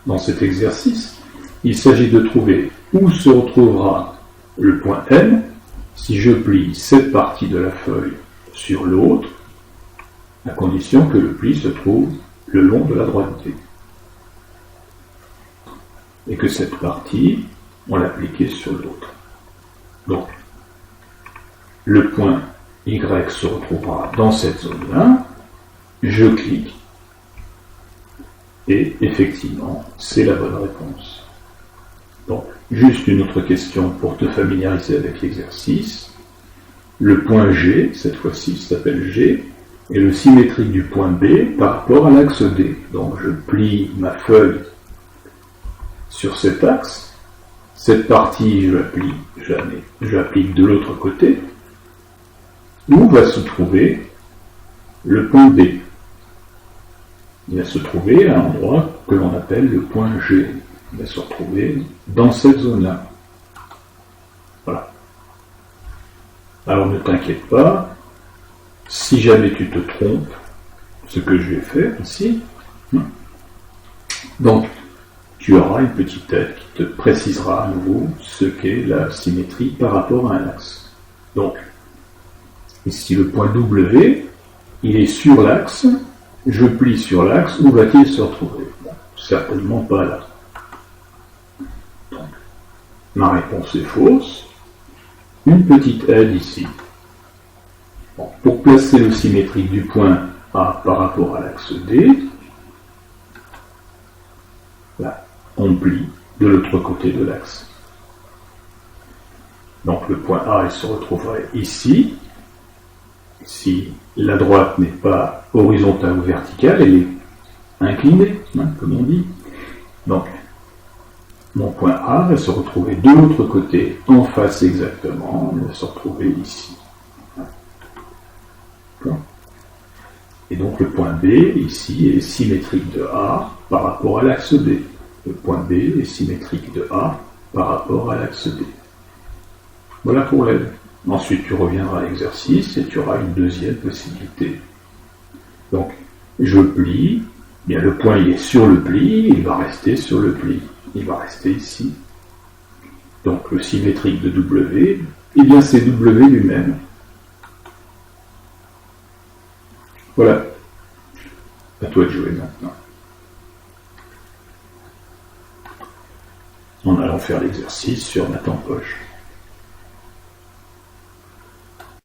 dans cet exercice, il s'agit de trouver où se retrouvera le point N si je plie cette partie de la feuille sur l'autre, à condition que le pli se trouve le long de la droite D. Et que cette partie, on l'appliquait sur l'autre. Donc, le point Y se retrouvera dans cette zone-là, je clique, et effectivement, c'est la bonne réponse. Donc, juste une autre question pour te familiariser avec l'exercice. Le point G, cette fois-ci, s'appelle G, est le symétrique du point B par rapport à l'axe D. Donc, je plie ma feuille sur cet axe. Cette partie, je l'applique de l'autre côté. Où va se trouver le point B? Il va se trouver à un endroit que l'on appelle le point G. Il va se retrouver dans cette zone-là. Voilà. Alors ne t'inquiète pas, si jamais tu te trompes, ce que je vais faire ici, donc tu auras une petite aide qui te précisera à nouveau ce qu'est la symétrie par rapport à un axe. Donc, ici le point W, il est sur l'axe, je plie sur l'axe, où va-t-il se retrouver? Bon, certainement pas là. Donc, ma réponse est fausse. Une petite aide ici. Bon, pour placer le symétrique du point A par rapport à l'axe D, là, on plie de l'autre côté de l'axe. Donc le point A, il se retrouverait ici. Si la droite n'est pas horizontale ou verticale, elle est inclinée, comme on dit. Donc, mon point A va se retrouver de l'autre côté, en face exactement, il va se retrouver ici. Et donc le point B, ici, est symétrique de A par rapport à l'axe D. Le point B est symétrique de A par rapport à l'axe D. Voilà pour l'aide. Ensuite, tu reviendras à l'exercice et tu auras une deuxième possibilité. Donc, je plie, bien le point il est sur le pli, il va rester sur le pli. Il va rester ici. Donc, le symétrique de W, eh bien c'est W lui-même. Voilà. À toi de jouer maintenant. En allant faire l'exercice sur ma poche.